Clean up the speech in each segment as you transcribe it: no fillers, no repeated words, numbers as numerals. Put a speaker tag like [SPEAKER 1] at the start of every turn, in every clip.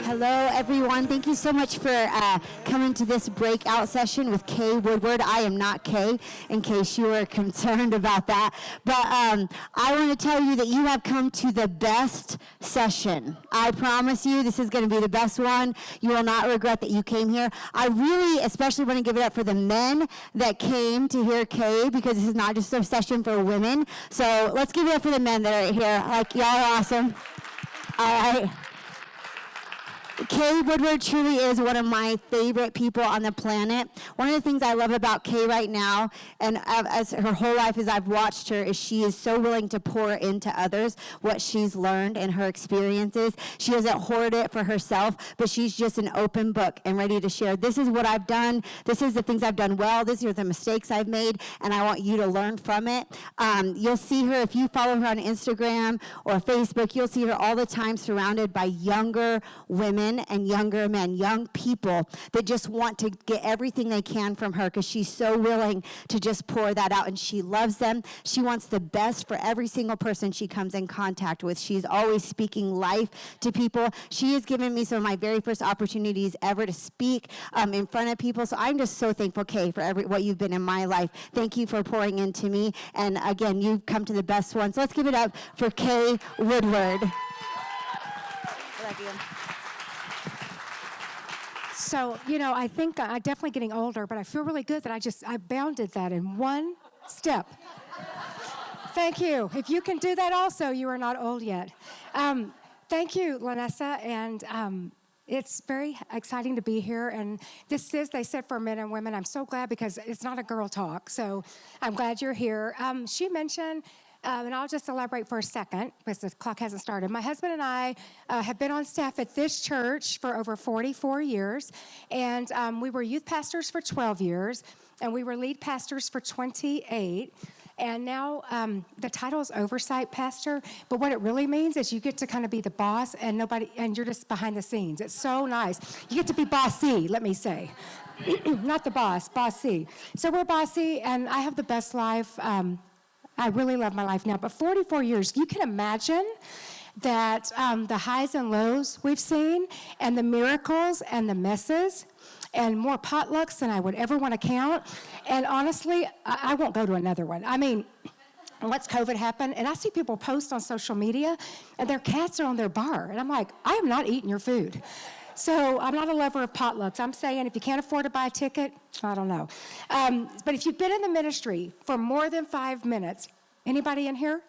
[SPEAKER 1] Hello, everyone. Thank you so much for coming to this breakout session with Kay Woodward. I am not Kay, in case you were concerned about that. But I want to tell you that you have come to the best session. I promise you, this is going to be the best one. You will not regret that you came here. I really especially want to give it up for the men that came to hear Kay, because this is not just a session for women. So let's give it up for the men that are here. Like, y'all are awesome. All right. Kay Woodward truly is one of my favorite people on the planet. One of the things I love about Kay right now, and as her whole life as I've watched her, is she is so willing to pour into others what she's learned and her experiences. She doesn't hoard it for herself, but she's just an open book and ready to share. This is what I've done. This is the things I've done well. These are the mistakes I've made, and I want you to learn from it. You'll see her, if you follow her on Instagram or Facebook, you'll see her all the time surrounded by younger women and younger men, young people that just want to get everything they can from her, because she's so willing to just pour that out, and she loves them. She wants the best for every single person she comes in contact with. She's always speaking life to people. She has given me some of my very first opportunities ever to speak in front of people, so I'm just so thankful, Kay, for what you've been in my life. Thank you for pouring into me, and again, you've come to the best one. So let's give it up for Kay Woodward. I love you.
[SPEAKER 2] So, I think I'm definitely getting older, but I feel really good that I bounded that in one step. Thank you. If you can do that also, you are not old yet. Thank you, Lanessa, and it's very exciting to be here. And this is, they said, for men and women. I'm so glad, because it's not a girl talk, so I'm glad you're here. She mentioned, and I'll just elaborate for a second, because the clock hasn't started. My husband and I have been on staff at this church for over 44 years, and we were youth pastors for 12 years, and we were lead pastors for 28. And now the title is oversight pastor, but what it really means is you get to kind of be the boss, and you're just behind the scenes. It's so nice. You get to be bossy, let me say. Not the boss, bossy. So we're bossy, and I have the best life. I really love my life now, but 44 years, you can imagine that the highs and lows we've seen, and the miracles and the messes, and more potlucks than I would ever want to count. And honestly, I won't go to another one. I mean, once COVID happened, and I see people post on social media, and their cats are on their bar, and I'm like, I am not eating your food. So I'm not a lover of potlucks. I'm saying if you can't afford to buy a ticket, I don't know. But if you've been in the ministry for more than 5 minutes, anybody in here?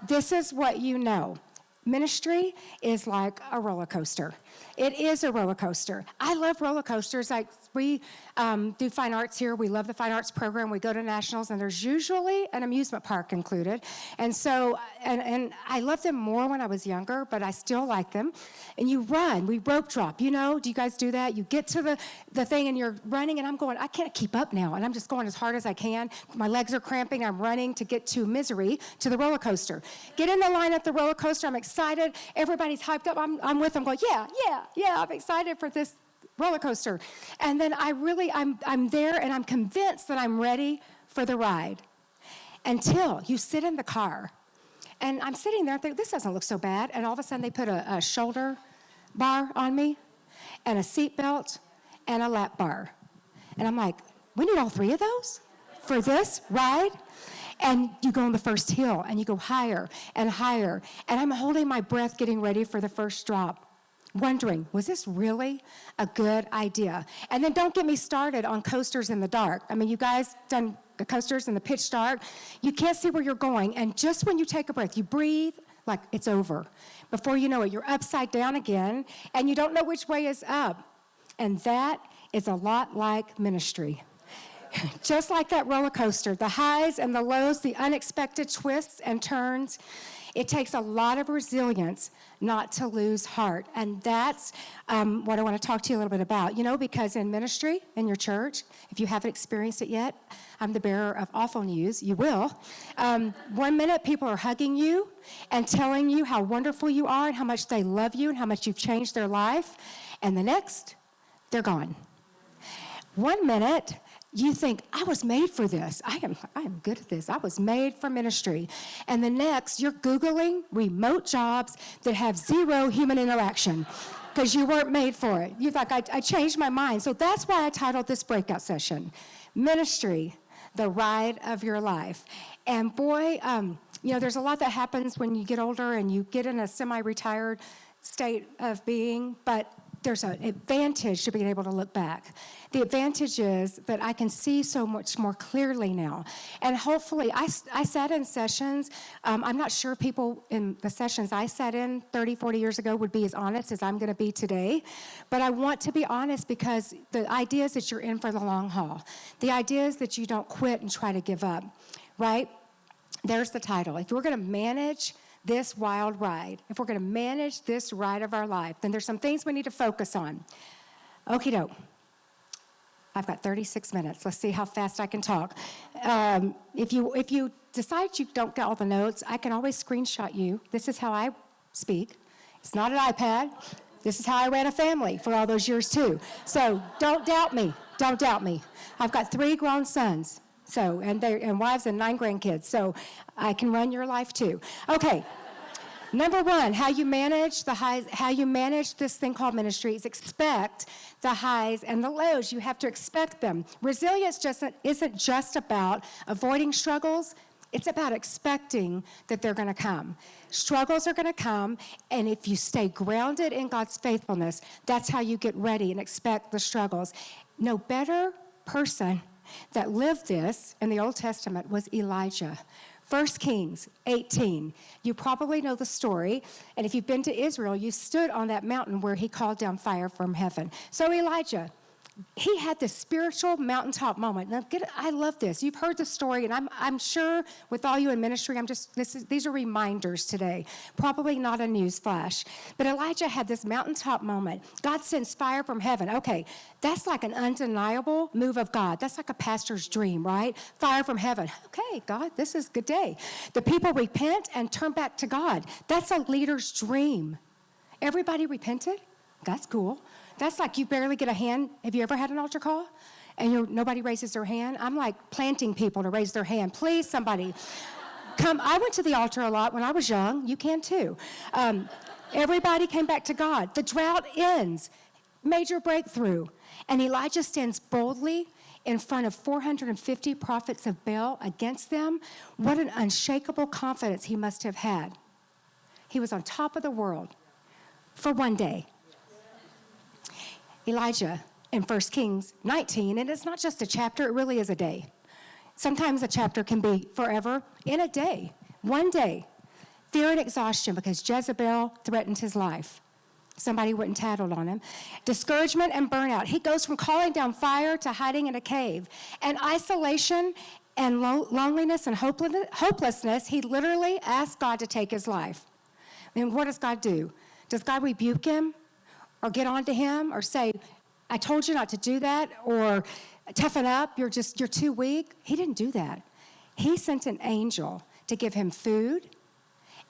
[SPEAKER 2] This is what you know. Ministry is like a roller coaster. It is a roller coaster. I love roller coasters. Like, we do fine arts here. We love the fine arts program. We go to nationals, and there's usually an amusement park included. And so, and I loved them more when I was younger, but I still like them. And you run. We rope drop. Do you guys do that? You get to the thing, and you're running, and I'm going, I can't keep up now. And I'm just going as hard as I can. My legs are cramping. I'm running to get to Misery, to the roller coaster. Get in the line at the roller coaster. I'm excited. Everybody's hyped up. I'm with them going, yeah, I'm excited for this roller coaster. And then I'm there, and I'm convinced that I'm ready for the ride, until you sit in the car. And I'm sitting there and think, this doesn't look so bad. And all of a sudden they put a shoulder bar on me, and a seat belt, and a lap bar. And I'm like, we need all 3 of those for this ride? And you go on the first hill, and you go higher and higher. And I'm holding my breath, getting ready for the first drop, wondering, was this really a good idea? And then don't get me started on coasters in the dark. I mean, you guys done coasters in the pitch dark. You can't see where you're going. And just when you take a breath, you breathe like it's over. Before you know it, you're upside down again, and you don't know which way is up. And that is a lot like ministry. Just like that roller coaster, the highs and the lows, the unexpected twists and turns. It takes a lot of resilience not to lose heart. And that's what I want to talk to you a little bit about. Because in ministry, in your church, if you haven't experienced it yet, I'm the bearer of awful news. You will. 1 minute, people are hugging you and telling you how wonderful you are and how much they love you and how much you've changed their life. And the next, they're gone. 1 minute, you think, I was made for this. I am good at this. I was made for ministry. And the next, you're Googling remote jobs that have 0 human interaction. because you weren't made for it. You thought, I changed my mind. So that's why I titled this breakout session, Ministry, the Ride of Your Life. And boy, there's a lot that happens when you get older and you get in a semi-retired state of being, but there's an advantage to being able to look back. The advantage is that I can see so much more clearly now. And hopefully, I sat in sessions. I'm not sure people in the sessions I sat in 30, 40 years ago would be as honest as I'm going to be today. But I want to be honest because the idea is that you're in for the long haul. The idea is that you don't quit and try to give up, right? There's the title. If we're going to manage this wild ride, if we're going to manage this ride of our life, then there's some things we need to focus on. Okie doke. I've got 36 minutes. Let's see how fast I can talk. If you decide you don't get all the notes, I can always screenshot you. This is how I speak. It's not an iPad. This is how I ran a family for all those years too. So don't doubt me. Don't doubt me. I've got 3 grown sons. And wives and 9 grandkids, so I can run your life too. Okay, number 1, how you manage the highs, how you manage this thing called ministry is expect the highs and the lows. You have to expect them. Resilience isn't just about avoiding struggles. It's about expecting that they're going to come. Struggles are going to come, and if you stay grounded in God's faithfulness, that's how you get ready and expect the struggles. No better person that lived this in the Old Testament was Elijah. 1 Kings 18. You probably know the story. And if you've been to Israel, you stood on that mountain where he called down fire from heaven. So Elijah, he had this spiritual mountaintop moment. Now, I love this. You've heard the story, and I'm sure with all you in ministry, these are reminders today. Probably not a news flash. But Elijah had this mountaintop moment. God sends fire from heaven. Okay, that's like an undeniable move of God. That's like a pastor's dream, right? Fire from heaven. Okay, God, this is a good day. The people repent and turn back to God. That's a leader's dream. Everybody repented? That's cool. That's like you barely get a hand. Have you ever had an altar call? And nobody raises their hand? I'm like planting people to raise their hand. Please, somebody, come. I went to the altar a lot when I was young. You can too. Everybody came back to God. The drought ends. Major breakthrough. And Elijah stands boldly in front of 450 prophets of Baal against them. What an unshakable confidence he must have had. He was on top of the world for one day. Elijah in 1 Kings 19, and it's not just a chapter, it really is a day. Sometimes a chapter can be forever. In a day, one day, fear and exhaustion because Jezebel threatened his life. Somebody went and tattled on him. Discouragement and burnout. He goes from calling down fire to hiding in a cave. And isolation and loneliness and hopelessness, he literally asked God to take his life. And what does God do? Does God rebuke him? Or get on to him, or say, I told you not to do that, or toughen up, you're too weak? He didn't do that. He sent an angel to give him food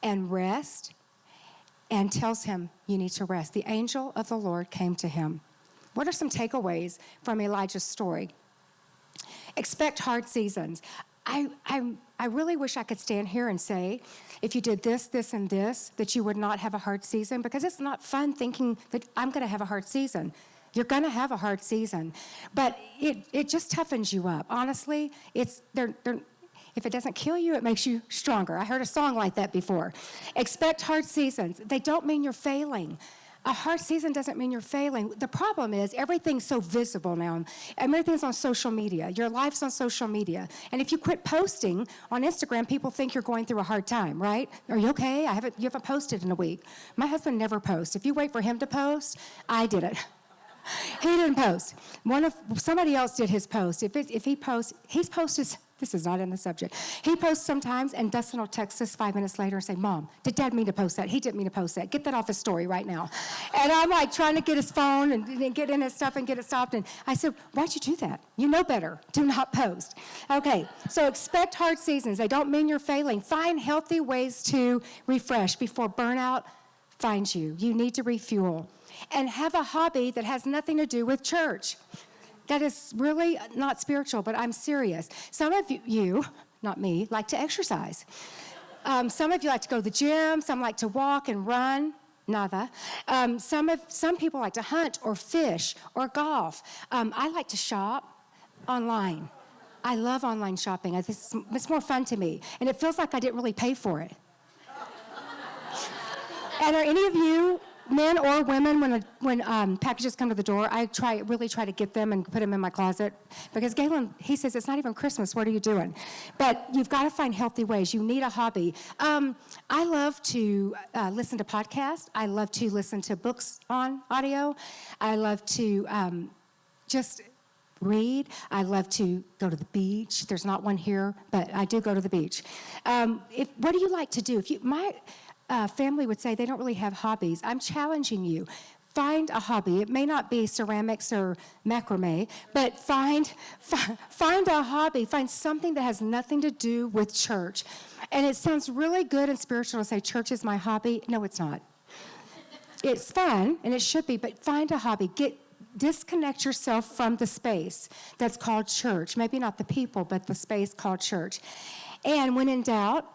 [SPEAKER 2] and rest and tells him, you need to rest. The angel of the Lord came to him. What are some takeaways from Elijah's story? Expect hard seasons. I really wish I could stand here and say, if you did this, this, and this, that you would not have a hard season, because it's not fun thinking that I'm going to have a hard season. You're going to have a hard season, but it just toughens you up. Honestly, if it doesn't kill you, it makes you stronger. I heard a song like that before. Expect hard seasons. They don't mean you're failing. A hard season doesn't mean you're failing. The problem is everything's so visible now. Everything's on social media. Your life's on social media. And if you quit posting on Instagram, people think you're going through a hard time, right? Are you okay? You haven't posted in a week. My husband never posts. If you wait for him to post, I did it. He didn't post. Somebody else did his post. If he posts, he's posted. This is not in the subject. He posts sometimes, and Dustin will text us 5 minutes later and say, Mom, did Dad mean to post that? He didn't mean to post that. Get that off his story right now. And I'm like trying to get his phone and get in his stuff and get it stopped. And I said, why'd you do that? You know better. Do not post. Okay, so expect hard seasons. They don't mean you're failing. Find healthy ways to refresh before burnout finds you. You need to refuel. And have a hobby that has nothing to do with church. That is really not spiritual, but I'm serious. Some of you, not me, like to exercise. Some of you like to go to the gym. Some like to walk and run. Nada. Some people like to hunt or fish or golf. I like to shop online. I love online shopping. It's more fun to me, and it feels like I didn't really pay for it. And are any of you, men or women, when packages come to the door, I really try to get them and put them in my closet? Because Galen, he says, it's not even Christmas, what are you doing? But you've got to find healthy ways. You need a hobby. I love to listen to podcasts. I love to listen to books on audio. I love to just read. I love to go to the beach. There's not one here, but I do go to the beach. What do you like to do? My family would say they don't really have hobbies. I'm challenging you. Find a hobby. It may not be ceramics or macrame, but find a hobby. Find something that has nothing to do with church. And it sounds really good and spiritual to say church is my hobby. No, it's not. It's fun, and it should be, but find a hobby. Disconnect yourself from the space that's called church. Maybe not the people, but the space called church. And when in doubt,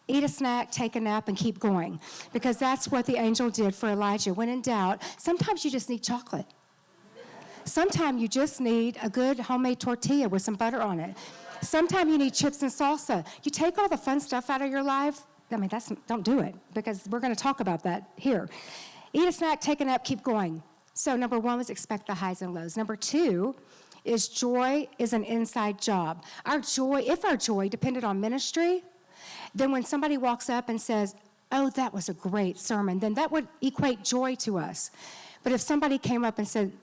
[SPEAKER 2] eat a snack, take a nap, and keep going. Because that's what the angel did for Elijah. When in doubt, sometimes you just need chocolate. Sometimes you just need a good homemade tortilla with some butter on it. Sometimes you need chips and salsa. You take all the fun stuff out of your life. Don't do it, because we're going to talk about that here. Eat a snack, take a nap, keep going. So number 1 was expect the highs and lows. Number 2 is joy is an inside job. If our joy depended on ministry, then when somebody walks up and says, oh, that was a great sermon, then that would equate joy to us. But if somebody came up and said,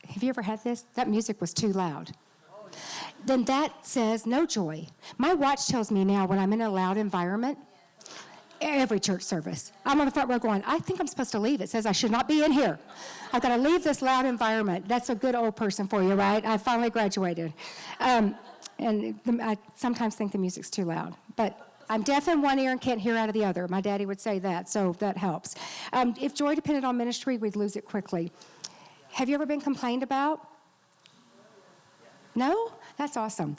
[SPEAKER 2] have you ever had this? That music was too loud. Then that says no joy. My watch tells me now when I'm in a loud environment, every church service, I'm on the front row going, I think I'm supposed to leave. It says I should not be in here. I've got to leave this loud environment. That's a good old person for you, right? I finally graduated. I sometimes think the music's too loud. But I'm deaf in one ear and can't hear out of the other. My daddy would say that, so that helps. If joy depended on ministry, we'd lose it quickly. Have you ever been complained about? No? That's awesome.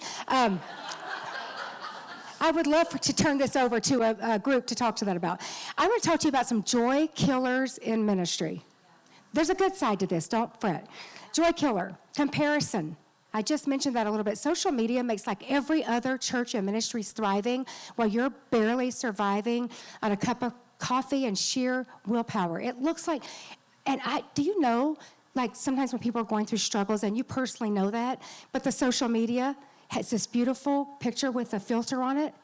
[SPEAKER 2] I would love to turn this over to a group to talk to that about. I want to talk to you about some joy killers in ministry. There's a good side to this, don't fret. Joy killer, comparison. I just mentioned that a little bit. Social media makes like every other church and ministries thriving while you're barely surviving on a cup of coffee and sheer willpower. It looks like, do you know, like sometimes when people are going through struggles, and you personally know that, but the social media has this beautiful picture with a filter on it.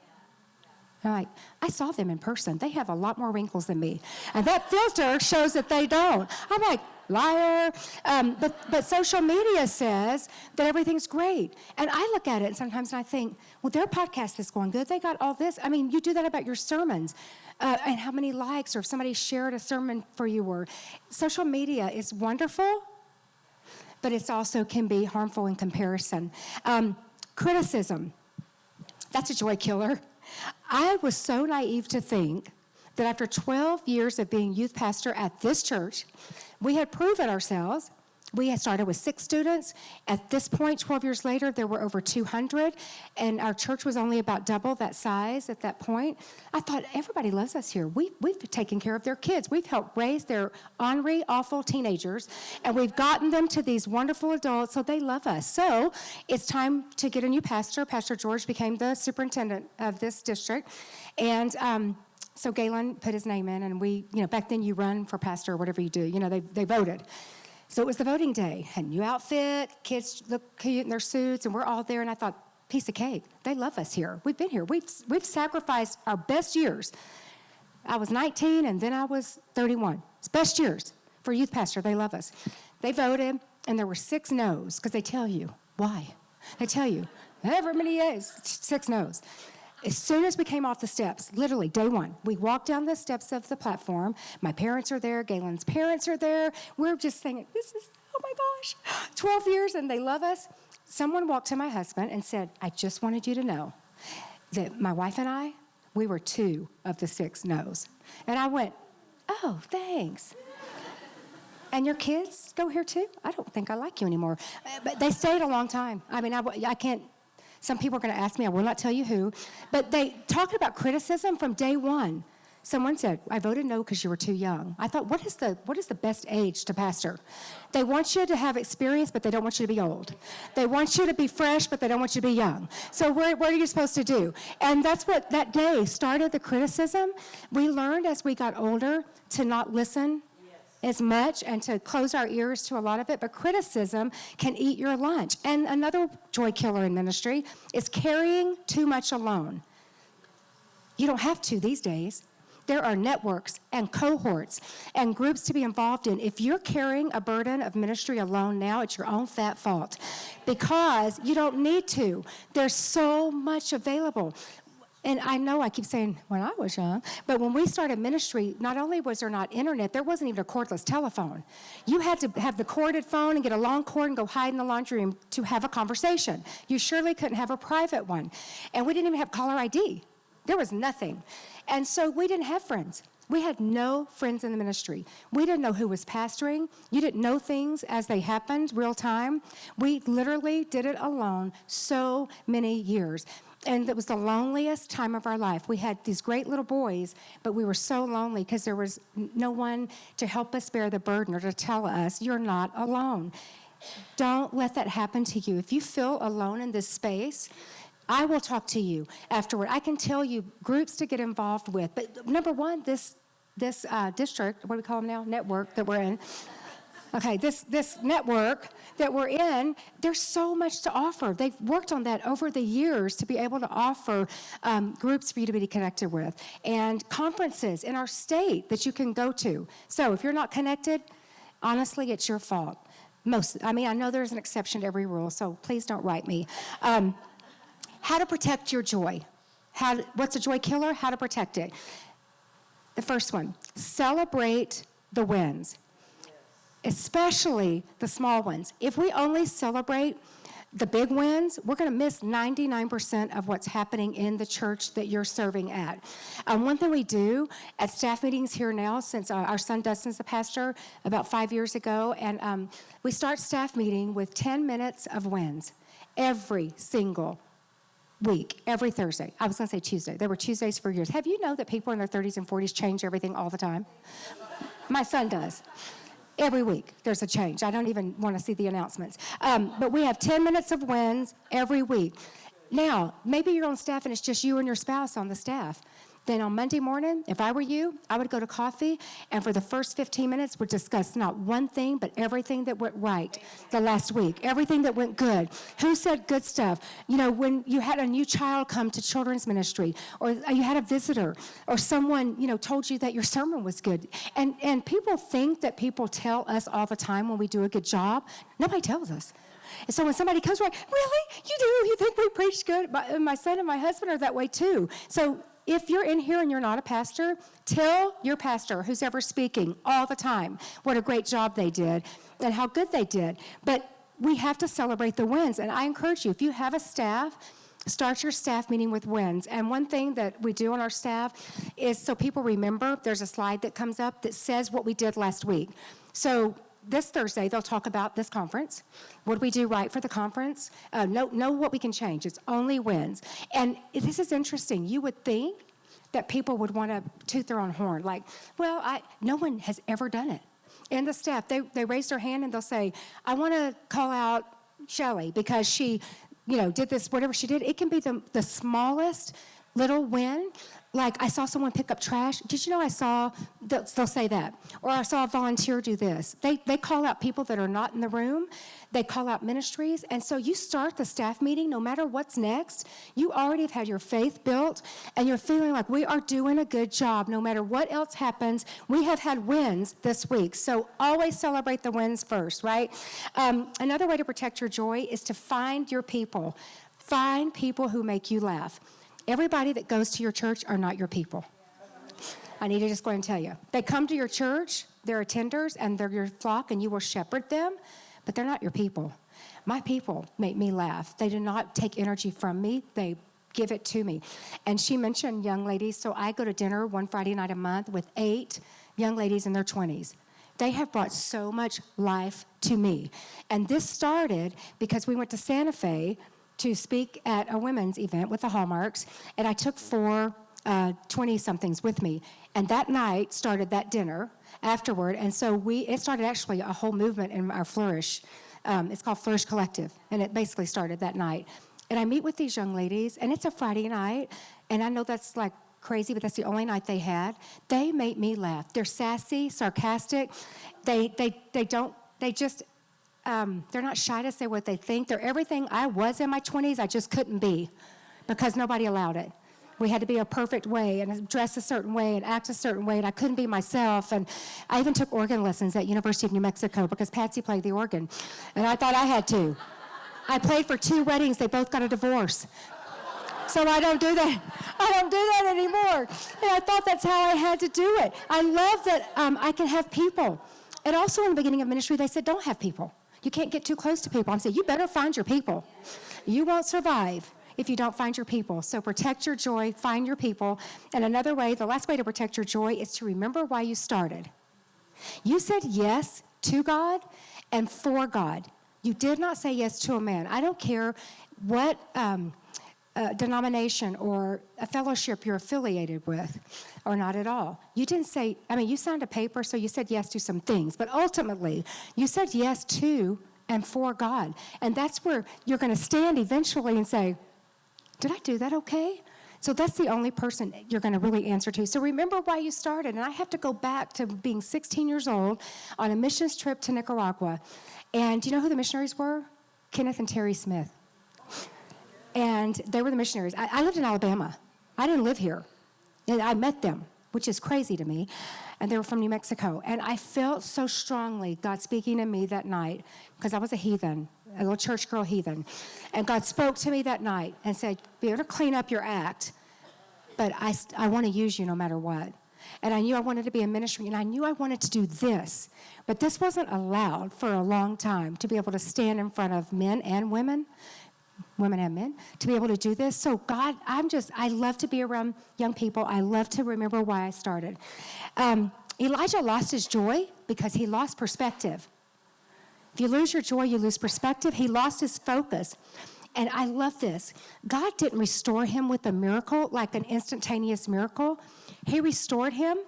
[SPEAKER 2] I'm like, I saw them in person. They have a lot more wrinkles than me. And that filter shows that they don't. I'm like, liar. But social media says that everything's great. And I look at it and sometimes I think, well, their podcast is going good. They got all this. I mean, you do that about your sermons. And how many likes, or if somebody shared a sermon for you. Or social media is wonderful, but it also can be harmful in comparison. Criticism, that's a joy killer. I was so naive to think that after 12 years of being youth pastor at this church, we had proven ourselves. We had started with 6 students. At this point, 12 years later, there were over 200, and our church was only about double that size at that point. I thought, everybody loves us here. We've taken care of their kids. We've helped raise their ornery, awful teenagers, and we've gotten them to these wonderful adults, so they love us. So it's time to get a new pastor. Pastor George became the superintendent of this district, and so Galen put his name in, and we, back then you run for pastor or whatever you do. They voted. So it was the voting day. Had a new outfit, kids look cute in their suits, and we're all there. And I thought, piece of cake. They love us here. We've been here. We've sacrificed our best years. I was 19, and then I was 31. It's best years for youth pastor. They love us. They voted, and there were 6 no's, because they tell you. Why? They tell you. However many years, 6 no's. As soon as we came off the steps, literally day 1, we walked down the steps of the platform. My parents are there. Galen's parents are there. We're just saying, oh my gosh, 12 years and they love us. Someone walked to my husband and said, I just wanted you to know that my wife and I, we were 2 of the 6 no's. And I went, oh, thanks. And your kids go here too? I don't think I like you anymore. But they stayed a long time. I mean, I can't. Some people are going to ask me, I will not tell you who, but they talked about criticism from day 1. Someone said, I voted no because you were too young. I thought, what is the best age to pastor? They want you to have experience, but they don't want you to be old. They want you to be fresh, but they don't want you to be young. So what are you supposed to do? And that's what that day started the criticism. We learned as we got older to not listen as much and to close our ears to a lot of it, but criticism can eat your lunch. And another joy killer in ministry is carrying too much alone. You don't have to these days. There are networks and cohorts and groups to be involved in. If you're carrying a burden of ministry alone now, it's your own fat fault because you don't need to. There's so much available. And I know I keep saying when I was young, but when we started ministry, not only was there not internet, there wasn't even a cordless telephone. You had to have the corded phone and get a long cord and go hide in the laundry room to have a conversation. You surely couldn't have a private one. And we didn't even have caller ID. There was nothing. And so we didn't have friends. We had no friends in the ministry. We didn't know who was pastoring. You didn't know things as they happened, real time. We literally did it alone so many years. And it was the loneliest time of our life. We had these great little boys, but we were so lonely because there was no one to help us bear the burden or to tell us, you're not alone. Don't let that happen to you. If you feel alone in this space, I will talk to you afterward. I can tell you groups to get involved with. But number one, this district, what do we call them now? Network that we're in. Okay, this network that we're in, there's so much to offer. They've worked on that over the years to be able to offer groups for you to be connected with and conferences in our state that you can go to. So if you're not connected, honestly, it's your fault. I know there's an exception to every rule, so please don't write me. How to protect your joy. What's a joy killer? How to protect it. The first one, celebrate the wins, especially the small ones. If we only celebrate the big wins, we're going to miss 99% of what's happening in the church that you're serving at. One thing we do at staff meetings here now, since our son Dustin's the pastor about 5 years ago, and we start staff meeting with 10 minutes of wins every single week, every Thursday. I was going to say Tuesday. There were Tuesdays for years. Have you know that people in their 30s and 40s change everything all the time? My son does. Every week, there's a change. I don't even want to see the announcements. But we have 10 minutes of wins every week. Now, maybe you're on staff and it's just you and your spouse on the staff. Then on Monday morning, if I were you, I would go to coffee, and for the first 15 minutes, we'd discuss not one thing, but everything that went right the last week, everything that went good. Who said good stuff? You know, when you had a new child come to children's ministry, or you had a visitor, or someone, told you that your sermon was good. And people think that people tell us all the time when we do a good job. Nobody tells us. And so when somebody comes, right, really? You do? You think we preach good? My son and my husband are that way too. So if you're in here and you're not a pastor, tell your pastor who's ever speaking all the time what a great job they did and how good they did. But we have to celebrate the wins. And I encourage you, if you have a staff, start your staff meeting with wins. And one thing that we do on our staff is so people remember, there's a slide that comes up that says what we did last week. So this Thursday, they'll talk about this conference. What did we do right for the conference? Know what we can change. It's only wins. And this is interesting. You would think that people would want to toot their own horn. Like, no one has ever done it. And the staff, they raise their hand and they'll say, I want to call out Shelley because she, did this, whatever she did. It can be the smallest little win. Like, I saw someone pick up trash. Did you know they'll say that. Or I saw a volunteer do this. They call out people that are not in the room. They call out ministries. And so you start the staff meeting, no matter what's next, you already have had your faith built, and you're feeling like we are doing a good job. No matter what else happens, we have had wins this week. So always celebrate the wins first, right? Another way to protect your joy is to find your people. Find people who make you laugh. Everybody that goes to your church are not your people. I need to just go ahead and tell you. They come to your church, they're attenders, and they're your flock, and you will shepherd them, but they're not your people. My people make me laugh. They do not take energy from me. They give it to me. And she mentioned young ladies, so I go to dinner one Friday night a month with 8 young ladies in their 20s. They have brought so much life to me. And this started because we went to Santa Fe to speak at a women's event with the Hallmarks, and I took 4 20-somethings with me. And that night started that dinner afterward. And so it started actually a whole movement in our Flourish. It's called Flourish Collective. And it basically started that night. And I meet with these young ladies, and it's a Friday night. And I know that's like crazy, but that's the only night they had. They made me laugh. They're sassy, sarcastic. They're not shy to say what they think. They're everything I was in my 20s, I just couldn't be because nobody allowed it. We had to be a perfect way and dress a certain way and act a certain way, and I couldn't be myself. And I even took organ lessons at University of New Mexico because Patsy played the organ, and I thought I had to. I played for 2 weddings. They both got a divorce. So I don't do that. I don't do that anymore. And I thought that's how I had to do it. I love that I can have people. And also in the beginning of ministry, they said, don't have people. You can't get too close to people. I'm saying, you better find your people. You won't survive if you don't find your people. So protect your joy, find your people. And another way, the last way to protect your joy is to remember why you started. You said yes to God and for God. You did not say yes to a man. I don't care what denomination or a fellowship you're affiliated with, or not at all. You didn't say, you signed a paper, so you said yes to some things, but ultimately, you said yes to and for God. And that's where you're going to stand eventually and say, did I do that okay? So that's the only person you're going to really answer to. So remember why you started. And I have to go back to being 16 years old on a missions trip to Nicaragua. And do you know who the missionaries were? Kenneth and Terry Smith. And they were the missionaries. I lived in Alabama. I didn't live here. And I met them, which is crazy to me. And they were from New Mexico. And I felt so strongly God speaking to me that night, because I was a heathen, a little church girl heathen. And God spoke to me that night and said, be able to clean up your act, but I want to use you no matter what. And I knew I wanted to be in ministry, and I knew I wanted to do this. But this wasn't allowed for a long time, to be able to stand in front of men and women and men, to be able to do this. So God, I love to be around young people. I love to remember why I started. Elijah lost his joy because he lost perspective. If you lose your joy, you lose perspective. He lost his focus. And I love this. God didn't restore him with a miracle, like an instantaneous miracle. He restored him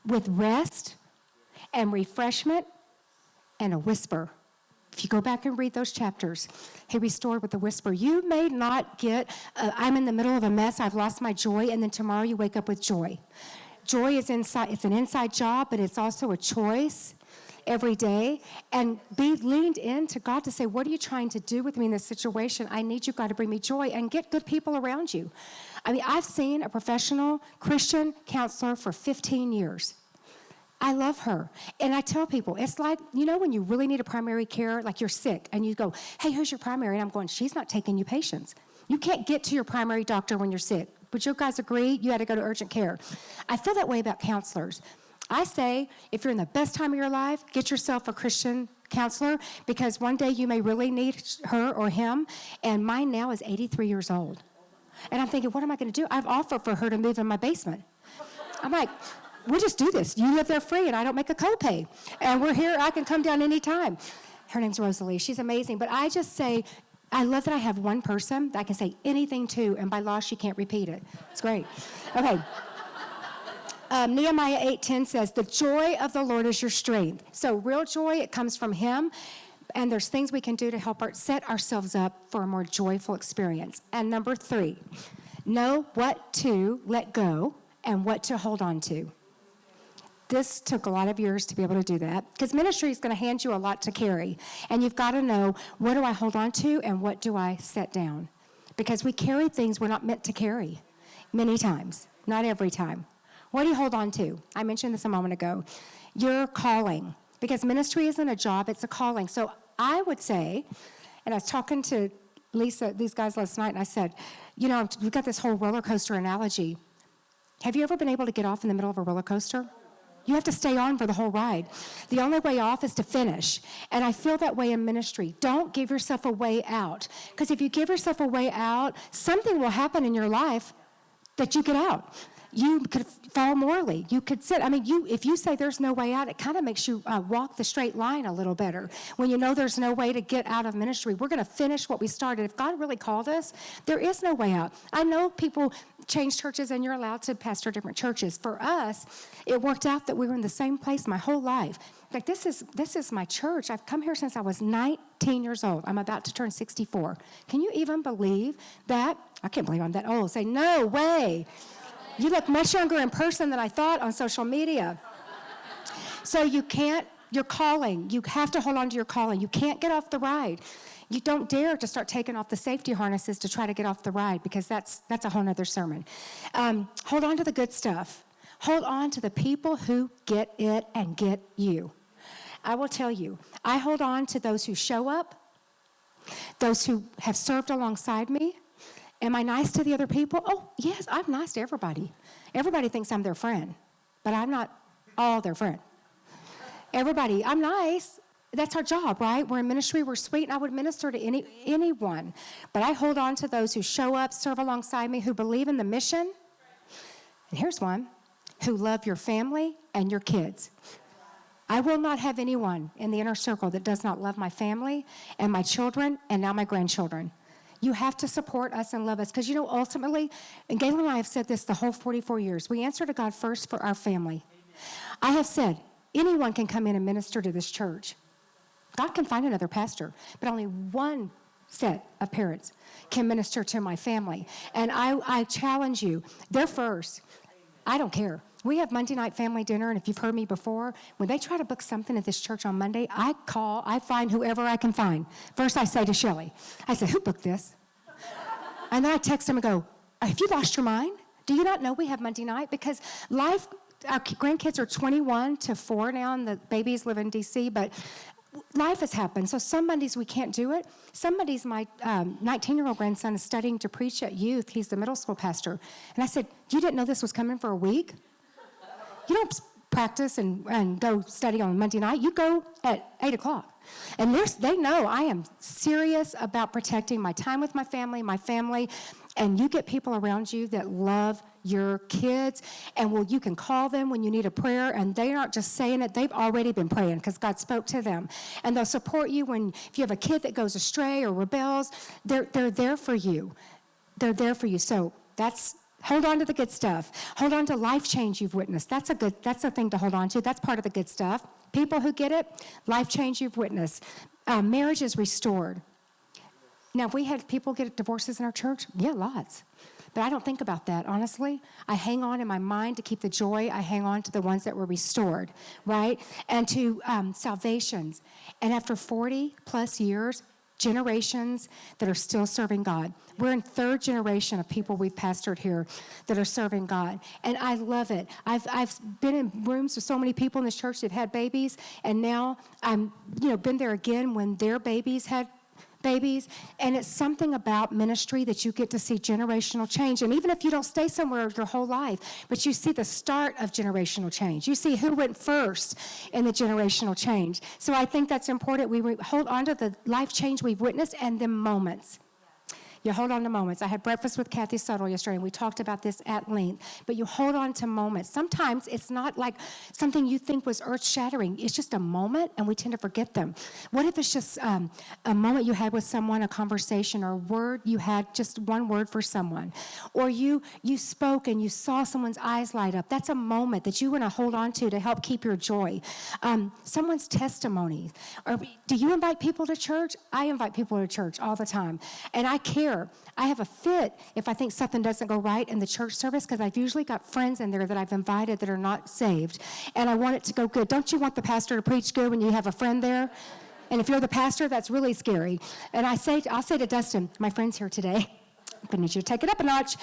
[SPEAKER 2] with rest and refreshment and a whisper. If you go back and read those chapters, he restored with a whisper. You may not get, I'm in the middle of a mess, I've lost my joy, and then tomorrow you wake up with joy. Joy is inside, it's an inside job, but it's also a choice every day. And be leaned into God to say, what are you trying to do with me in this situation? I need you, God, to bring me joy, and get good people around you. I've seen a professional Christian counselor for 15 years. I love her. And I tell people, it's like, when you really need a primary care, like you're sick, and you go, hey, who's your primary? And I'm going, she's not taking you patients. You can't get to your primary doctor when you're sick. Would you guys agree? You had to go to urgent care. I feel that way about counselors. I say, if you're in the best time of your life, get yourself a Christian counselor, because one day you may really need her or him. And mine now is 83 years old. And I'm thinking, what am I going to do? I've offered for her to move in my basement. I'm like, we'll just do this. You live there free, and I don't make a copay. And we're here. I can come down anytime. Her name's Rosalie. She's amazing. But I just say, I love that I have one person that I can say anything to, and by law, she can't repeat it. It's great. Okay. Nehemiah 8:10 says, the joy of the Lord is your strength. So real joy, it comes from him. And there's things we can do to help set ourselves up for a more joyful experience. And number 3, know what to let go and what to hold on to. This took a lot of years to be able to do that, because ministry is going to hand you a lot to carry. And you've got to know, what do I hold on to and what do I set down? Because we carry things we're not meant to carry many times, not every time. What do you hold on to? I mentioned this a moment ago. Your calling. Because ministry isn't a job, it's a calling. So I would say, and I was talking to Lisa, these guys last night, and I said, we've got this whole roller coaster analogy. Have you ever been able to get off in the middle of a roller coaster? You have to stay on for the whole ride. The only way off is to finish. And I feel that way in ministry. Don't give yourself a way out. Because if you give yourself a way out, something will happen in your life that you get out. You could fall morally. You could sit. I mean, if you say there's no way out, it kind of makes you walk the straight line a little better. When you know there's no way to get out of ministry, we're going to finish what we started. If God really called us, there is no way out. I know people change churches and you're allowed to pastor different churches. For us, it worked out that we were in the same place my whole life. Like, this is my church. I've come here since I was 19 years old. I'm about to turn 64. Can you even believe that? I can't believe I'm that old. Say, no way. You look much younger in person than I thought on social media. So your calling, you have to hold on to your calling. You can't get off the ride. You don't dare to start taking off the safety harnesses to try to get off the ride, because that's a whole nother sermon. Hold on to the good stuff. Hold on to the people who get it and get you. I will tell you, I hold on to those who show up, those who have served alongside me. Am I nice to the other people? Oh, yes, I'm nice to everybody. Everybody thinks I'm their friend, but I'm not all their friend. Everybody, I'm nice. That's our job, right? We're in ministry, we're sweet, and I would minister to anyone. But I hold on to those who show up, serve alongside me, who believe in the mission. And here's one, who love your family and your kids. I will not have anyone in the inner circle that does not love my family and my children and now my grandchildren. You have to support us and love us, because, ultimately, and Galen and I have said this the whole 44 years, we answer to God first for our family. I have said, anyone can come in and minister to this church. God can find another pastor, but only one set of parents can minister to my family. And I challenge you, they're first. I don't care. We have Monday night family dinner, and if you've heard me before, when they try to book something at this church on Monday, I find whoever I can find. First, I say to Shelley, I say, who booked this? And then I text them and go, have you lost your mind? Do you not know we have Monday night? Because life, our grandkids are 21 to 4 now, and the babies live in D.C., but life has happened. So some Mondays we can't do it. Some Mondays my 19-year-old grandson is studying to preach at youth. He's the middle school pastor. And I said, you didn't know this was coming for a week? You don't practice and go study on Monday night. You go at 8 o'clock. And they know I am serious about protecting my time with my family, and you get people around you that love your kids, and you can call them when you need a prayer, and they aren't just saying it, they've already been praying because God spoke to them. And they'll support you if you have a kid that goes astray or rebels, they're there for you. They're there for you. So hold on to the good stuff. Hold on to life change you've witnessed. That's a thing to hold on to. That's part of the good stuff. People who get it, life change you've witnessed. Marriage is restored. Now, if we had people get divorces in our church, yeah, lots. But I don't think about that, honestly. I hang on in my mind to keep the joy. I hang on to the ones that were restored, right? And to salvations. And after 40 plus years, generations that are still serving God. We're in third generation of people we've pastored here that are serving God. And I love it. I've been in rooms with so many people in this church that have had babies, and now I'm been there again when their babies had babies, and it's something about ministry that you get to see generational change. And even if you don't stay somewhere your whole life, but you see the start of generational change. You see who went first in the generational change. So I think that's important. We hold on to the life change we've witnessed and the moments. You hold on to moments. I had breakfast with Kathy Suttle yesterday, and we talked about this at length. But you hold on to moments. Sometimes it's not like something you think was earth-shattering. It's just a moment, and we tend to forget them. What if it's just a moment you had with someone, a conversation, or a word you had, just one word for someone? Or you spoke and you saw someone's eyes light up. That's a moment that you want to hold on to help keep your joy. Someone's testimony. Or do you invite people to church? I invite people to church all the time. And I care. I have a fit if I think something doesn't go right in the church service, because I've usually got friends in there that I've invited that are not saved, and I want it to go good. Don't you want the pastor to preach good when you have a friend there? And if you're the pastor, that's really scary. And I'll say to Dustin, my friend's here today, I need you to take it up a notch.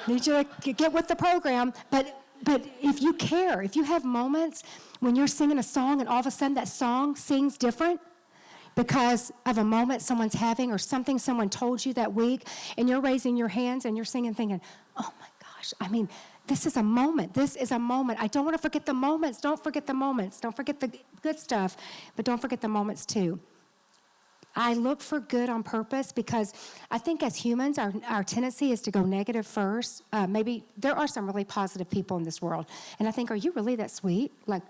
[SPEAKER 2] Need you to get with the program. But if you care, if you have moments when you're singing a song and all of a sudden that song sings different, because of a moment someone's having or something someone told you that week, and you're raising your hands and you're singing thinking, oh my gosh, this is a moment. This is a moment. I don't want to forget the moments. Don't forget the moments. Don't forget the good stuff, but don't forget the moments too. I look for good on purpose because I think as humans, our tendency is to go negative first. Maybe there are some really positive people in this world. And I think, are you really that sweet? Like,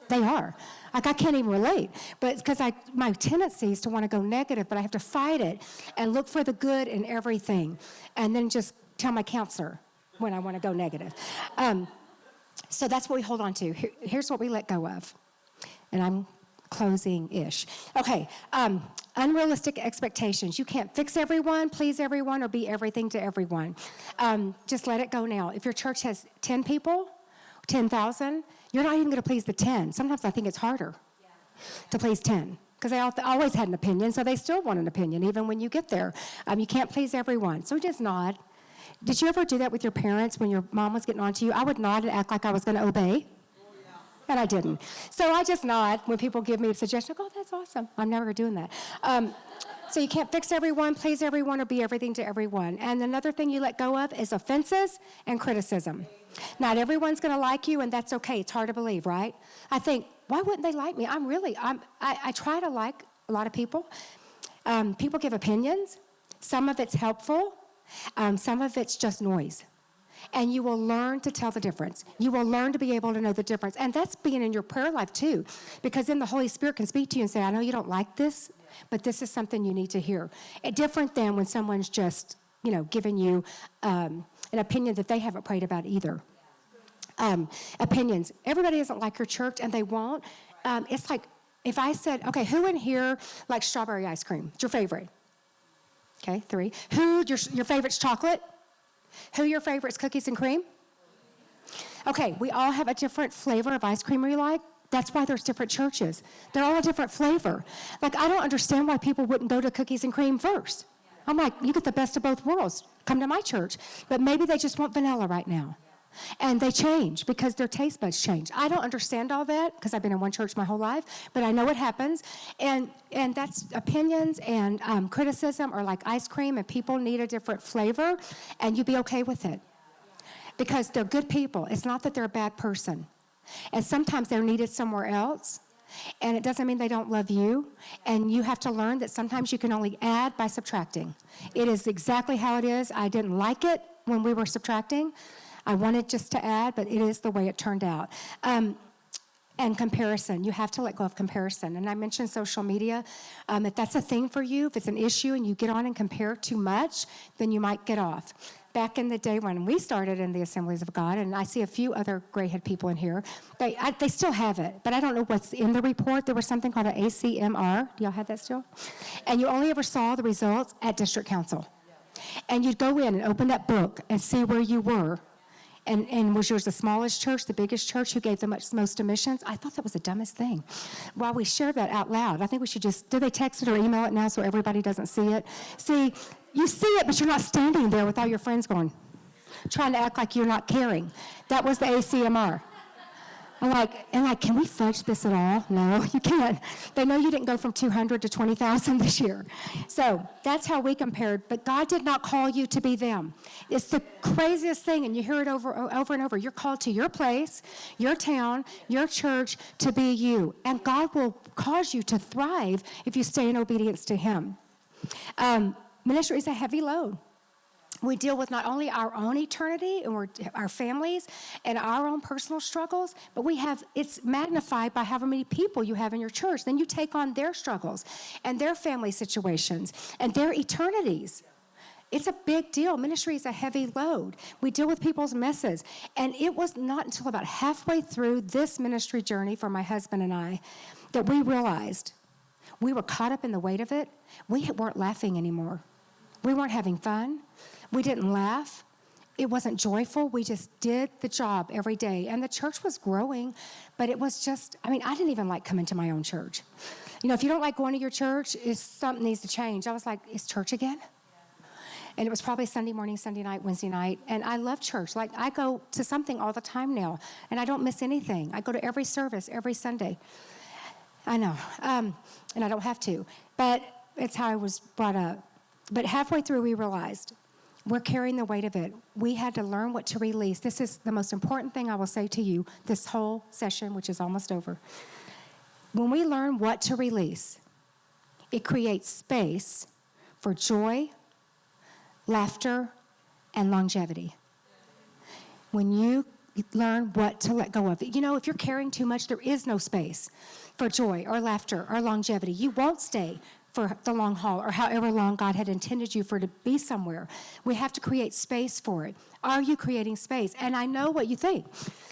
[SPEAKER 2] they are. Like, I can't even relate. But because my tendency is to want to go negative, but I have to fight it and look for the good in everything. And then just tell my counselor when I want to go negative. So that's what we hold on to. Here's what we let go of. And I'm closing-ish. Okay, unrealistic expectations. You can't fix everyone, please everyone, or be everything to everyone. Just let it go now. If your church has 10 people, 10,000, you're not even going to please the 10. Sometimes I think it's harder to please 10 because they always had an opinion, so they still want an opinion even when you get there. You can't please everyone, so just nod. Did you ever do that with your parents when your mom was getting on to you? I would nod and act like I was going to obey. And I didn't. So I just nod when people give me a suggestion. Oh, that's awesome. I'm never doing that. So you can't fix everyone, please everyone, or be everything to everyone. And another thing you let go of is offenses and criticism. Not everyone's going to like you, and that's okay. It's hard to believe, right? I think, why wouldn't they like me? I try to like a lot of people. People give opinions. Some of it's helpful. Some of it's just noise. And you will learn to tell the difference. You will learn to be able to know the difference. And that's being in your prayer life too, because then the Holy Spirit can speak to you and say, I know you don't like this, but this is something you need to hear. Different than when someone's just, giving you an opinion that they haven't prayed about either. Opinions. Everybody doesn't like your church, and they won't. It's like if I said, okay, who in here likes strawberry ice cream? It's your favorite. Okay, 3. Who, your favorite's chocolate? Who your favorite's cookies and cream? Okay, we all have a different flavor of ice cream we like. That's why there's different churches. They're all a different flavor. Like, I don't understand why people wouldn't go to cookies and cream first. I'm like, you get the best of both worlds. Come to my church. But maybe they just want vanilla right now. And they change because their taste buds change. I don't understand all that because I've been in one church my whole life, but I know what happens. And that's opinions and criticism are like ice cream, and people need a different flavor, and you be okay with it because they're good people. It's not that they're a bad person. And sometimes they're needed somewhere else, and it doesn't mean they don't love you. And you have to learn that sometimes you can only add by subtracting. It is exactly how it is. I didn't like it when we were subtracting. I wanted just to add, but it is the way it turned out. And comparison. You have to let go of comparison. And I mentioned social media. If that's a thing for you, if it's an issue and you get on and compare too much, then you might get off. Back in the day when we started in the Assemblies of God, and I see a few other gray-head people in here, they still have it, but I don't know what's in the report. There was something called an ACMR. Do y'all have that still? And you only ever saw the results at district council. And you'd go in and open that book and see where you were. And was yours the smallest church, the biggest church? Who gave the most to missions? I thought that was the dumbest thing. While we share that out loud, I think we should do they text it or email it now so everybody doesn't see it? See, you see it, but you're not standing there with all your friends going, trying to act like you're not caring. That was the ACMR. I'm like, can we fudge this at all? No, you can't. They know you didn't go from 200 to 20,000 this year. So that's how we compared. But God did not call you to be them. It's the craziest thing, and you hear it over and over. You're called to your place, your town, your church to be you. And God will cause you to thrive if you stay in obedience to Him. Ministry is a heavy load. We deal with not only our own eternity and our families and our own personal struggles, but it's magnified by however many people you have in your church. Then you take on their struggles and their family situations and their eternities. It's a big deal. Ministry is a heavy load. We deal with people's messes. And it was not until about halfway through this ministry journey for my husband and I that we realized we were caught up in the weight of it. We weren't laughing anymore. We weren't having fun. We didn't laugh. It wasn't joyful. We just did the job every day. And the church was growing, but it was just, I didn't even like coming to my own church. If you don't like going to your church, something needs to change. I was like, is church again? And it was probably Sunday morning, Sunday night, Wednesday night. And I love church. Like, I go to something all the time now, and I don't miss anything. I go to every service every Sunday. I know. And I don't have to. But it's how I was brought up. But halfway through, we realized we're carrying the weight of it. We had to learn what to release. This is the most important thing I will say to you this whole session, which is almost over. When we learn what to release, It creates space for joy, laughter, and longevity. When you learn what to let go of. You know, if you're carrying too much, there is no space for joy or laughter or longevity. You won't stay for the long haul or however long God had intended you for to be somewhere. We have to create space for it. Are you creating space? And I know what you think,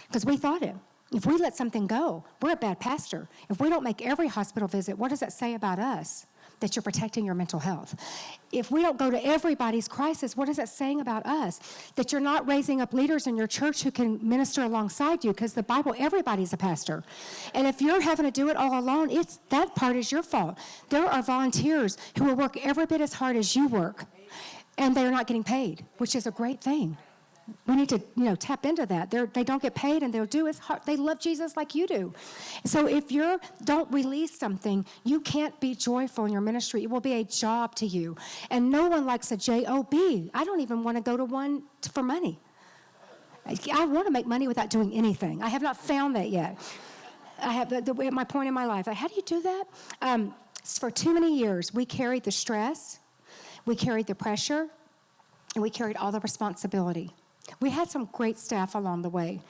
[SPEAKER 2] because we thought it. If we let something go, we're a bad pastor. If we don't make every hospital visit, what does that say about us? That you're protecting your mental health. If we don't go to everybody's crisis, what is that saying about us? That you're not raising up leaders in your church who can minister alongside you, because the Bible, everybody's a pastor. And if you're having to do it all alone, that part is your fault. There are volunteers who will work every bit as hard as you work, and they're not getting paid, which is a great thing. We need to, tap into that. They don't get paid, and they'll do as hard. They love Jesus like you do. So if you don't release something, you can't be joyful in your ministry. It will be a job to you. And no one likes a job. I don't even want to go to one for money. I want to make money without doing anything. I have not found that yet. I have at my point in my life. How do you do that? For too many years, we carried the stress, we carried the pressure, and we carried all the responsibility. We had some great staff along the way.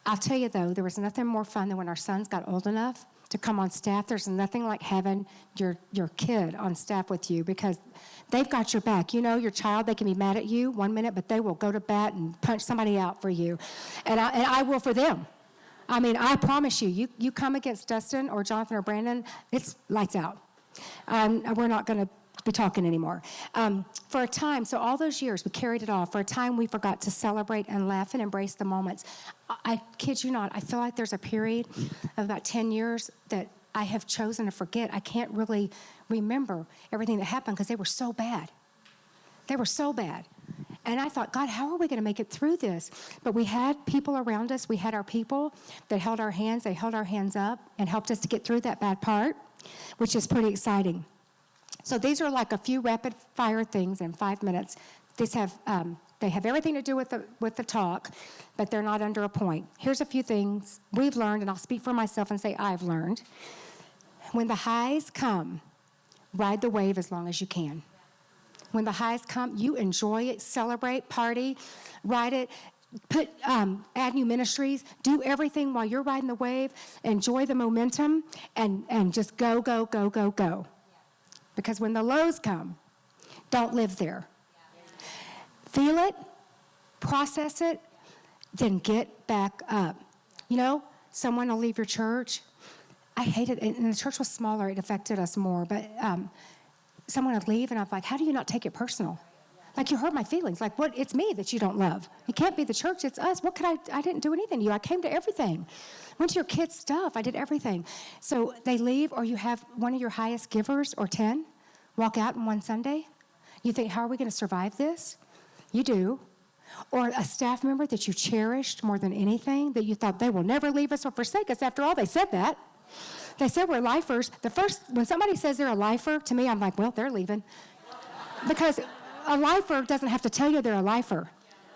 [SPEAKER 2] I'll tell you, though, there was nothing more fun than when our sons got old enough to come on staff. There's nothing like having your kid on staff with you, because they've got your back. Your child, they can be mad at you 1 minute, but they will go to bat and punch somebody out for you. And I will for them. I mean, I promise you, you come against Dustin or Jonathan or Brandon, it's lights out. We're not going to be talking anymore. For a time, so all those years, we carried it all. For a time, we forgot to celebrate and laugh and embrace the moments. I kid you not, I feel like there's a period of about 10 years that I have chosen to forget. I can't really remember everything that happened because they were so bad. They were so bad. And I thought, God, how are we going to make it through this? But we had people around us. We had our people that held our hands. They held our hands up and helped us to get through that bad part, which is pretty exciting. So these are like a few rapid-fire things in 5 minutes. These have they have everything to do with the talk, but they're not under a point. Here's a few things we've learned, and I'll speak for myself and say I've learned. When the highs come, ride the wave as long as you can. When the highs come, you enjoy it, celebrate, party, ride it. Add new ministries, do everything while you're riding the wave, enjoy the momentum, and just go, go, go, go, go. Because when the lows come, don't live there. Feel it, process it, then get back up. Someone will leave your church. I hate it, and the church was smaller, it affected us more, but someone would leave, and I'm like, how do you not take it personal? Like, you hurt my feelings. Like, what? It's me that you don't love. It can't be the church, it's us. What could I didn't do anything to you. I came to everything. Went to your kids' stuff. I did everything. So they leave, or you have one of your highest givers, or 10, walk out in one Sunday. You think, how are we going to survive this? You do. Or a staff member that you cherished more than anything, that you thought they will never leave us or forsake us. After all, they said that. They said we're lifers. When somebody says they're a lifer, to me, I'm like, well, they're leaving. Because a lifer doesn't have to tell you they're a lifer.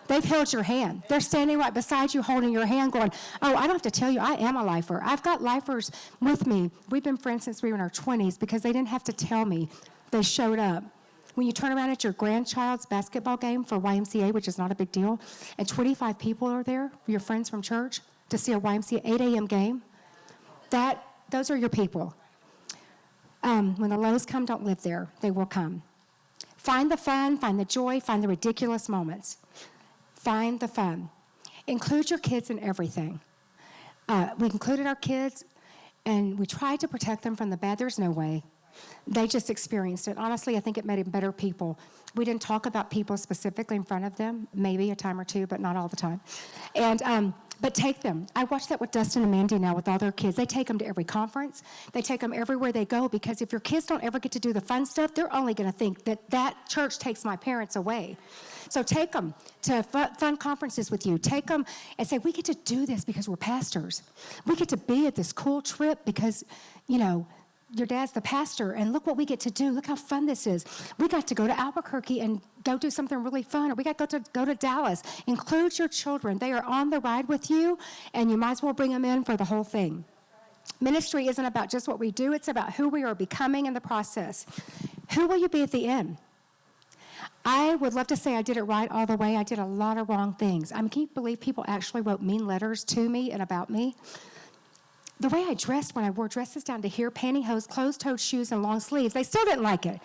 [SPEAKER 2] They've held your hand. They're standing right beside you, holding your hand, going, oh, I don't have to tell you, I am a lifer. I've got lifers with me. We've been friends since we were in our 20s because they didn't have to tell me. They showed up. When you turn around at your grandchild's basketball game for YMCA, which is not a big deal, and 25 people are there, your friends from church, to see a YMCA 8 a.m. game, those are your people. When the lows come, don't live there. They will come. Find the fun, find the joy, find the ridiculous moments. Find the fun. Include your kids in everything. We included our kids, and we tried to protect them from the bad. There's no way. They just experienced it. Honestly, I think it made them better people. We didn't talk about people specifically in front of them, maybe a time or two, but not all the time. But take them. I watch that with Dustin and Mandy now with all their kids. They take them to every conference. They take them everywhere they go, because if your kids don't ever get to do the fun stuff, they're only going to think that church takes my parents away. So take them to fun conferences with you. Take them and say, we get to do this because we're pastors. We get to be at this cool trip because, your dad's the pastor, and look what we get to do. Look how fun this is. We got to go to Albuquerque and go do something really fun, or we got to go to Dallas. Include your children. They are on the ride with you, and you might as well bring them in for the whole thing. Ministry isn't about just what we do. It's about who we are becoming in the process. Who will you be at the end? I would love to say I did it right all the way. I did a lot of wrong things. I mean, can you believe people actually wrote mean letters to me and about me? The way I dressed when I wore dresses down to here, pantyhose, closed-toed shoes, and long sleeves, they still didn't like it.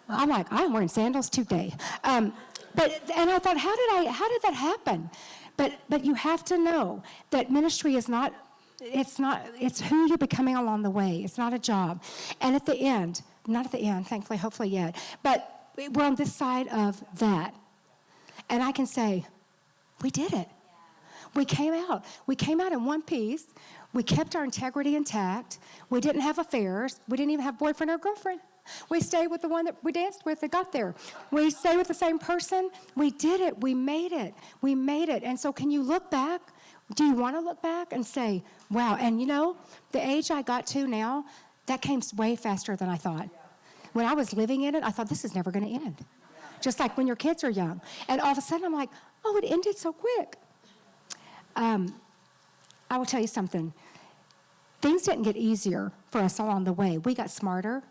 [SPEAKER 2] I'm like, I'm wearing sandals today. And I thought, how did that happen? But you have to know that ministry is not, it's who you're becoming along the way. It's not a job. And at the end, not at the end, thankfully, hopefully yet, but we're on this side of that. And I can say, we did it. We came out. We came out in one piece. We kept our integrity intact. We didn't have affairs. We didn't even have boyfriend or girlfriend. We stayed with the one that we danced with that got there. We stayed with the same person. We did it. We made it. We made it. And so can you look back? Do you want to look back and say, wow, and you know, the age I got to now, that came way faster than I thought. When I was living in it, I thought this is never going to end. Just like when your kids are young. And all of a sudden I'm like, oh, it ended so quick. I will tell you something. Things didn't get easier for us along the way. We got smarter.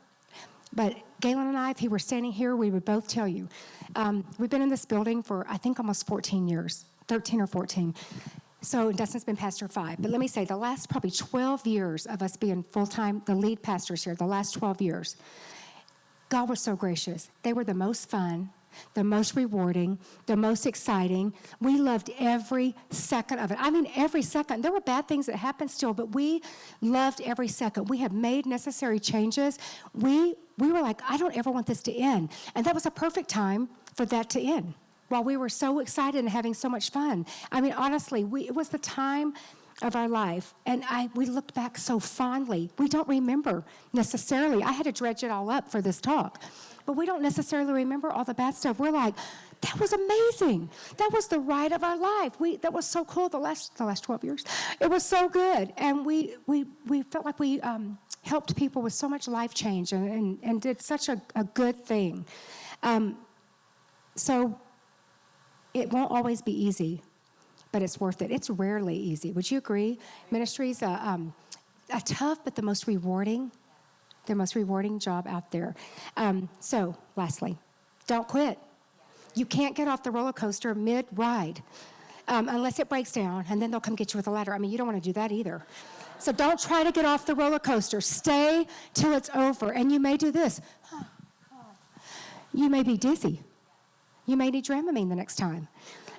[SPEAKER 2] But Galen and I, if he were standing here, we would both tell you. We've been in this building for, I think, almost 14 years, 13 or 14. So Dustin's been pastor 5. But let me say, the last probably 12 years of us being full-time, the lead pastors here, the last 12 years, God was so gracious. They were the most fun, the most rewarding, the most exciting. We loved every second of it. I mean, every second. There were bad things that happened still, but we loved every second. We have made necessary changes. We were like, I don't ever want this to end. And that was a perfect time for that to end, while we were so excited and having so much fun. I mean, honestly, it was the time of our life, and we looked back so fondly. We don't remember necessarily. I had to dredge it all up for this talk, but we don't necessarily remember all the bad stuff. We're like, that was amazing. That was the ride of our life. That was so cool. The last 12 years, it was so good, and we felt like we helped people with so much life change and did such a good thing. So it won't always be easy, but it's worth it. It's rarely easy. Would you agree? Ministry's a tough but the most rewarding job out there. So lastly, don't quit. You can't get off the roller coaster mid-ride unless it breaks down, and then they'll come get you with a ladder. I mean, you don't want to do that either. So don't try to get off the roller coaster. Stay till it's over, and you may do this. You may be dizzy. You may need Dramamine the next time.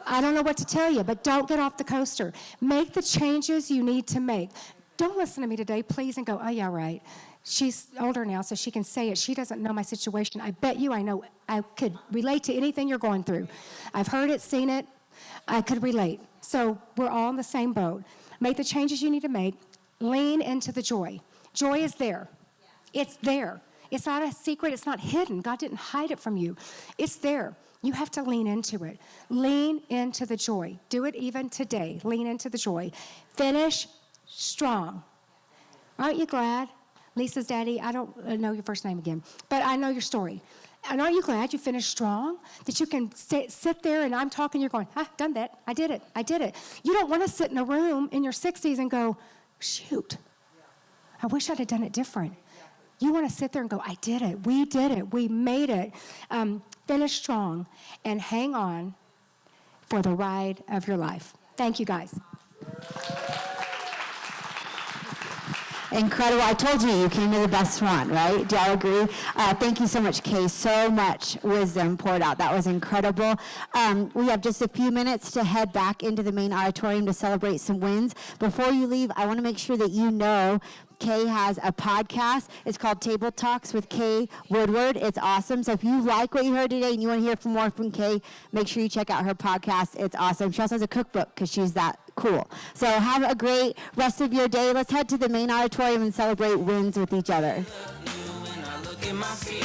[SPEAKER 2] I don't know what to tell you, but don't get off the coaster. Make the changes you need to make. Don't listen to me today, please, and go, oh, yeah, right. She's older now, so she can say it. She doesn't know my situation. I bet you I know. I could relate to anything you're going through. I've heard it, seen it. I could relate. So we're all in the same boat. Make the changes you need to make. Lean into the joy. Joy is there. It's there. It's not a secret. It's not hidden. God didn't hide it from you. It's there. You have to lean into it. Lean into the joy. Do it even today. Lean into the joy. Finish strong. Aren't you glad? Lisa's daddy, I don't know your first name again, but I know your story. And aren't you glad you finished strong? That you can sit there and I'm talking, you're going, done that. I did it. You don't want to sit in a room in your 60s and go, shoot, I wish I'd have done it different. You want to sit there and go, I did it. We did it. We made it. Finish strong and hang on for the ride of your life. Thank you, guys.
[SPEAKER 1] Incredible. I told you came to the best one, right? Do y'all agree? Thank you so much, Kay. So much wisdom poured out. That was incredible. We have just a few minutes to head back into the main auditorium to celebrate some wins. Before you leave, I want to make sure that you know Kay has a podcast. It's called Table Talks with Kay Woodward. It's awesome. So if you like what you heard today and you want to hear more from Kay, make sure you check out her podcast. It's awesome. She also has a cookbook because she's that cool. So have a great rest of your day. Let's head to the main auditorium and celebrate wins with each other.